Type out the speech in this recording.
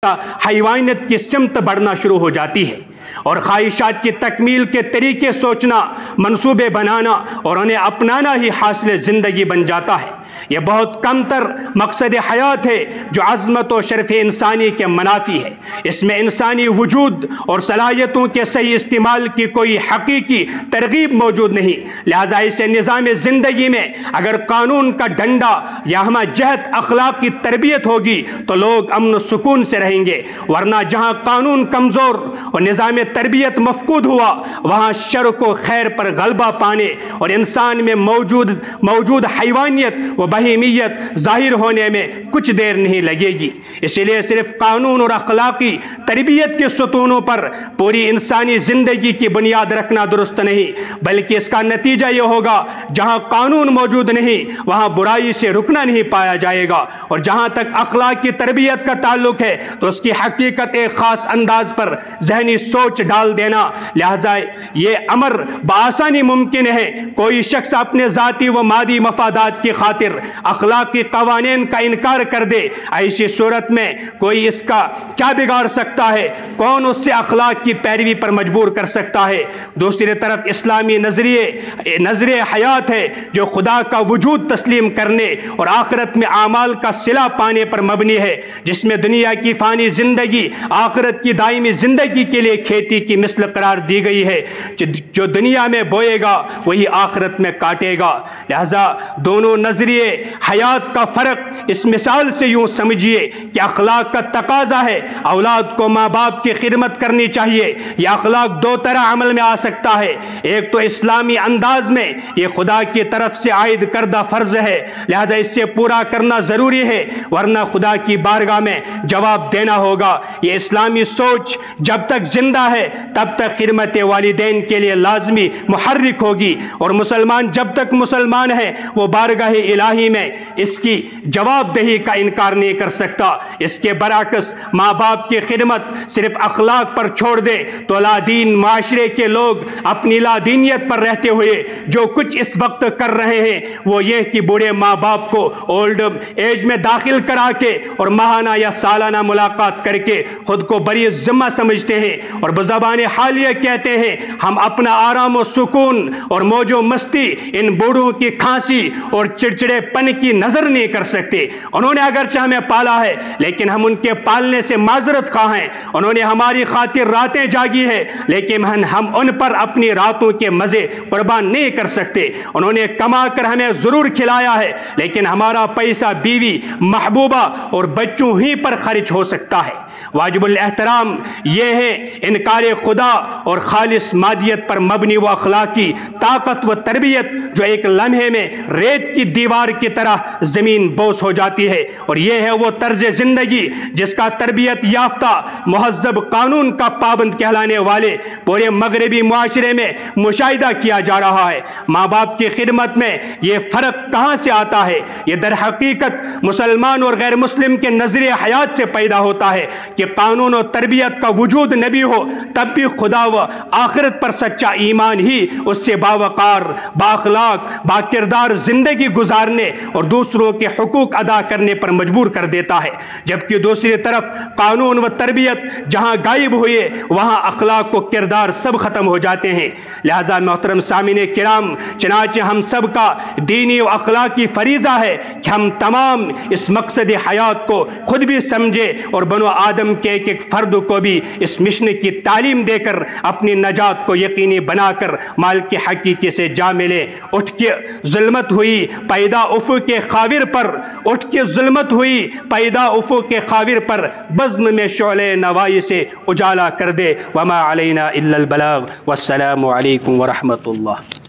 हैवानियत की सिमत बढ़ना शुरू हो जाती है और ख्वाहिशात की तकमील के तरीके सोचना, मंसूबे बनाना और उन्हें अपनाना ही हासिल ज़िंदगी बन जाता है। यह बहुत कमतर मकसद हयात है जो अज़मत और शरफ़ इंसानी के मनाफी है। इसमें इंसानी वजूद और सलाहियतों के सही इस्तेमाल की कोई हकीकी तरगीब मौजूद नहीं। लिहाजा इसे निज़ाम ज़िंदगी में अगर कानून का डंडा या हमजहत अखलाक की तरबियत होगी तो लोग अमन सुकून से रहेंगे, वरना जहाँ कानून कमज़ोर और निज़ाम तरबियत मफकूद हुआ वहाँ शर को खैर पर गलबा पाने और इंसान में मौजूद हैवानियत व बहीमियत ज़ाहिर होने में कुछ देर नहीं लगेगी। इसलिए सिर्फ कानून और अखलाकी तरबियत के सतूनों पर पूरी इंसानी ज़िंदगी की बुनियाद रखना दुरुस्त नहीं, बल्कि इसका नतीजा ये होगा जहाँ कानून मौजूद नहीं वहाँ बुराई से रुकना नहीं पाया जाएगा, और जहाँ तक अखलाक की तरबियत का ताल्लुक है तो उसकी हकीकत एक ख़ास अंदाज पर जहनी सोच डाल देना। लिहाजा ये अमर बआसानी मुमकिन है कोई शख्स अपने ज़ाती व मादी मफादात की खातिर अखलाकी कवानीन का इनकार कर दे। ऐसी सूरत में कोई इसका क्या बिगाड़ सकता है, कौन उससे अखलाक की पैरवी पर मजबूर कर सकता है। दूसरी तरफ इस्लामी नजरिए हयात है जो खुदा का वजूद तस्लीम करने और आखिरत में आमाल का सिला पाने पर मबनी है, जिसमें दुनिया की फ़ानी ज़िंदगी आखिरत की दायमी ज़िंदगी के लिए खेती की मिसल करार दी गई है। जो दुनिया में बोएगा वही आखिरत में काटेगा। लिहाजा दोनों नजरिए हयात का फ़र्क इस मिसाल से यूँ समझिए कि अखलाक का तकाजा है औलाद को माँ बाप की खिदमत करनी चाहिए। यह अखलाक दो तरह अमल में आ सकता है, एक तो इस्लामी अंदाज में ये खुदा की तरफ से आयद करदा फ़र्ज है, लिहाजा इससे पूरा करना ज़रूरी है वरना खुदा की बारगाह में जवाब देना होगा। ये इस्लामी सोच जब तक जिंदा है तब तक खिदमत वालिदैन के लिए लाजमी मुहर्रिक होगी, और मुसलमान जब तक मुसलमान है वो बारगाह इलाही में इसकी जवाबदेही का इनकार नहीं कर सकता। इसके बरअक्स माँ बाप की खिदमत सिर्फ अखलाक पर छोड़ दे तो लादीन माशरे के लोग अपनी लादीनियत पर रहते हुए जो कुछ इस वक्त कर रहे हैं वो ये कि बूढ़े माँ बाप को ओल्ड एज में दाखिल करा के और माहाना या सालाना मुलाकात करके खुद को बड़ी जिम्मा समझते हैं और बज़बान हालिया कहते हैं हम अपना आराम और सुकून और मौजो मस्ती इन बूढ़ों की खांसी और चिड़चिड़ेपन की नज़र नहीं कर सकते। उन्होंने अगरचे हमें पाला है लेकिन हम उनके पालने से माजरत खा हैं। उन्होंने हमारी खातिर रातें जागी है लेकिन हम उन पर अपनी रातों के मज़े कुर्बान नहीं कर सकते। उन्होंने कमा कर हमें ज़रूर खिलाया है लेकिन हमारा पैसा बीवी महबूबा और बच्चों ही पर खर्च हो सकता है। वाजिबुल एहतराम ये है इनकार खुदा और खालिस मादियत पर मबनी व अखलाकी ताकत व तरबियत जो एक लम्हे में रेत की दीवार की तरह ज़मीन बोस हो जाती है, और यह है वो तर्ज ज़िंदगी जिसका तरबियत याफ्ता मुहज़्ज़ब कानून का पाबंद कहलाने वाले पूरे मगरबी मुआशरे में मुशाहिदा किया जा रहा है। माँ बाप की खिदमत में ये फ़र्क कहाँ से आता है? ये दर हकीकत मुसलमान और गैर मुस्लिम के नजरिए हयात से पैदा होता है कि कानून और तरबियत का वजूद नबी हो तब भी खुदा व आखिरत पर सच्चा ईमान ही उससे बावकार बाखलाक बाकिरदार जिंदगी गुजारने और दूसरों के हुकूक अदा करने पर मजबूर कर देता है। जबकि दूसरी तरफ कानून व तरबियत जहाँ गायब हुए वहाँ अखलाक व किरदार सब ख़त्म हो जाते हैं। लिहाजा मोहतरम सामीने किराम, चनाचे हम सब का दीनी व अखलाकी फरीज़ा है कि हम तमाम इस मकसद हयात को खुद भी समझे और बनो आदम के एक फ़र्द को भी इस मिशन की तालीम देकर अपनी नजात को यकीनी बनाकर माल के हकीकी से जा मिले। उठ के जुल्मत हुई पैदा उफ़ुक़ के खाविर पर, उठ के जुल्मत हुई पैदा उफ़ुक़ के खाविर पर, बज़्म में शोले नवाई से उजाला कर दे। वमा अलैना इल्लल बलाग। वस्सलामु अलैकुम व रहमतुल्लाह।